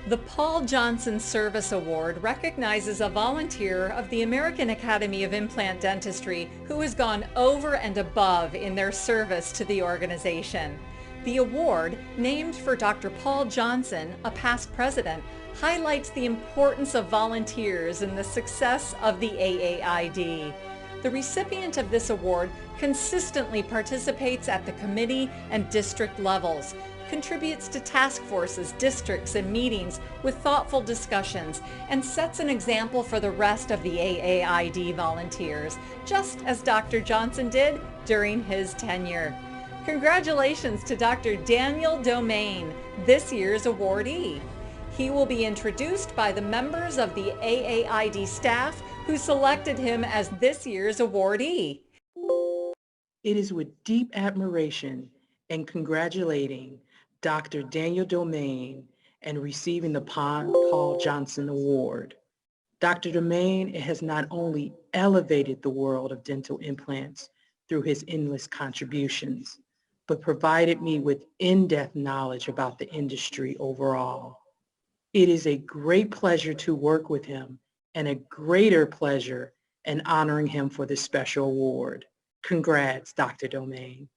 The Paul Johnson Service Award recognizes a volunteer of the American Academy of Implant Dentistry who has gone over and above in their service to the organization. The award, named for Dr. Paul Johnson, a past president, highlights the importance of volunteers in the success of the AAID. The recipient of this award consistently participates at the committee and district levels, contributes to task forces, districts, and meetings with thoughtful discussions, and sets an example for the rest of the AAID volunteers, just as Dr. Johnson did during his tenure. Congratulations to Dr. Daniel Domain, this year's awardee. He will be introduced by the members of the AAID staff who selected him as this year's awardee. It is with deep admiration and congratulating Dr. Daniel Domain and receiving the Paul Johnson Award. Dr. Domain has not only elevated the world of dental implants through his endless contributions, but provided me with in-depth knowledge about the industry overall. It is a great pleasure to work with him and a greater pleasure in honoring him for this special award. Congrats, Dr. Domain.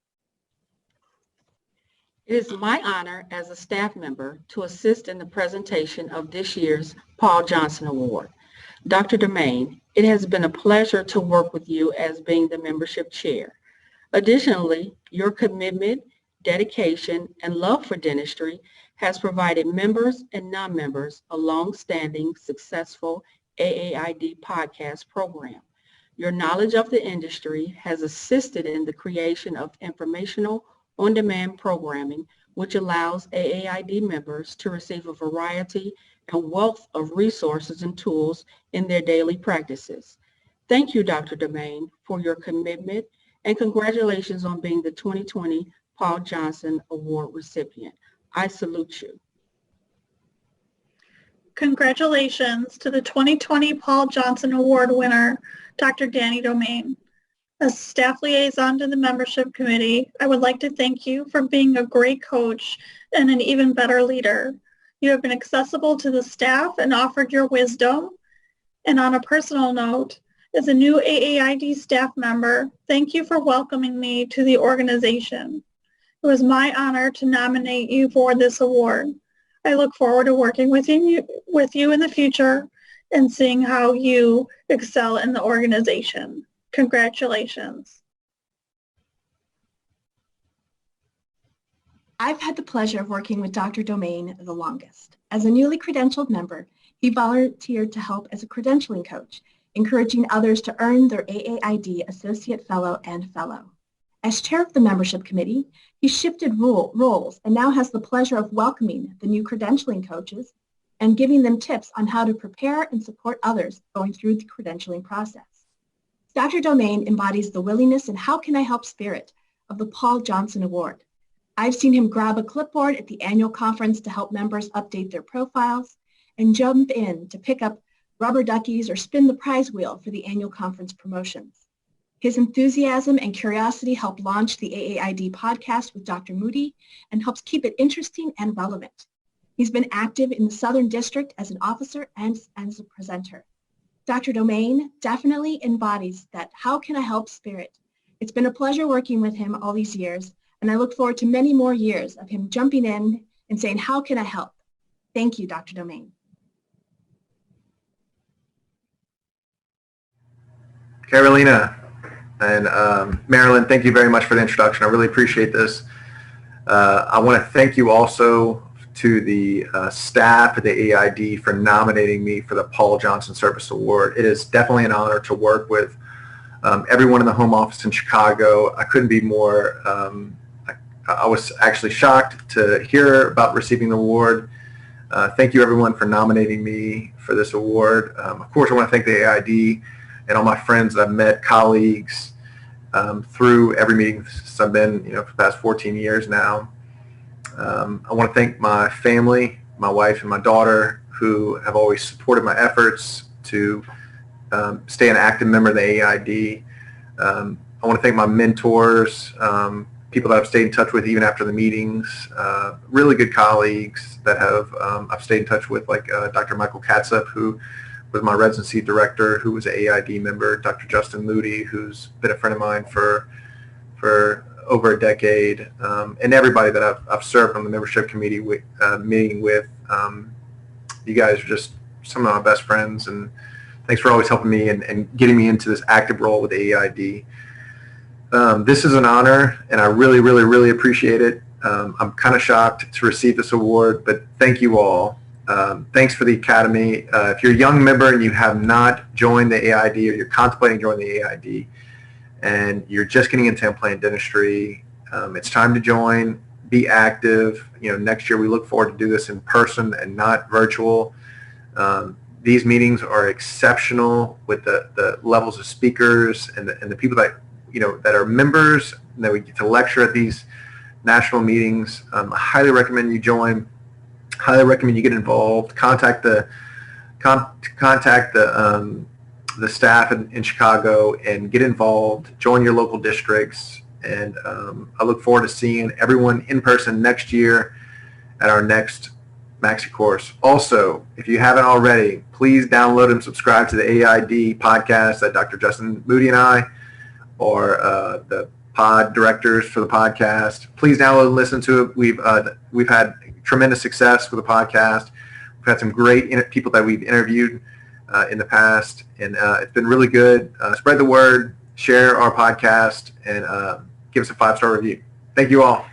It is my honor as a staff member to assist in the presentation of this year's Paul Johnson Award. Dr. Domain, it has been a pleasure to work with you as being the membership chair. Additionally, your commitment, dedication, and love for dentistry has provided members and non-members a long-standing, successful AAID podcast program. Your knowledge of the industry has assisted in the creation of informational on-demand programming, which allows AAID members to receive a variety and wealth of resources and tools in their daily practices. Thank you, Dr. Domain, for your commitment, and congratulations on being the 2020 Paul Johnson Award recipient. I salute you. Congratulations to the 2020 Paul Johnson Award winner, Dr. Danny Domain. As staff liaison to the membership committee, I would like to thank you for being a great coach and an even better leader. You have been accessible to the staff and offered your wisdom. And on a personal note, as a new AAID staff member, thank you for welcoming me to the organization. It was my honor to nominate you for this award. I look forward to working with you in the future and seeing how you excel in the organization. Congratulations. I've had the pleasure of working with Dr. Domain the longest. As a newly credentialed member, he volunteered to help as a credentialing coach, encouraging others to earn their AAID Associate Fellow and Fellow. As chair of the membership committee, he shifted roles and now has the pleasure of welcoming the new credentialing coaches and giving them tips on how to prepare and support others going through the credentialing process. Dr. Domain embodies the willingness and how can I help spirit of the Paul Johnson Award. I've seen him grab a clipboard at the annual conference to help members update their profiles and jump in to pick up rubber duckies or spin the prize wheel for the annual conference promotions. His enthusiasm and curiosity help launch the AAID podcast with Dr. Moody and helps keep it interesting and relevant. He's been active in the Southern District as an officer and as a presenter. Dr. Domain definitely embodies that how can I help spirit. It's been a pleasure working with him all these years, and I look forward to many more years of him jumping in and saying, how can I help? Thank you, Dr. Domain. Carolina and Marilyn, thank you very much for the introduction. I really appreciate this. I want to thank you also to the staff at the AAID for nominating me for the Paul Johnson Service Award. It is definitely an honor to work with everyone in the home office in Chicago. I couldn't be more, I was actually shocked to hear about receiving the award. Thank you everyone for nominating me for this award. Of course, I want to thank the AAID and all my friends that I've met, colleagues, through every meeting since I've been, for the past 14 years now. I want to thank my family, my wife and my daughter, who have always supported my efforts to stay an active member of the AAID. I want to thank my mentors, people that I've stayed in touch with even after the meetings, really good colleagues that have I've stayed in touch with, like Dr. Michael Katsup, who was my residency director, who was an AID member, Dr. Justin Moody, who's been a friend of mine for over a decade, and everybody that I've served on the membership committee meeting with. You guys are just some of my best friends, and thanks for always helping me and getting me into this active role with AID. This is an honor, and I really, really, really appreciate it. I'm kind of shocked to receive this award, but thank you all. Thanks for the Academy. If you're a young member and you have not joined the AID, or you're contemplating joining the AID, and you're just getting into implant dentistry, it's time to join. Be active. Next year we look forward to do this in person and not virtual. These meetings are exceptional with the levels of speakers and the people that that are members, and that we get to lecture at these national meetings. I highly recommend you join. Highly recommend you get involved. Contact the staff in Chicago and get involved. Join your local districts, and I look forward to seeing everyone in person next year at our next Maxi course. Also, if you haven't already, please download and subscribe to the AID podcast that Dr. Justin Moody and I, or the pod directors for the podcast. Please download and listen to it. We've had tremendous success with the podcast. We've had some great people that we've interviewed in the past, and it's been really good. Spread the word, share our podcast, and give us a 5-star review. Thank you all.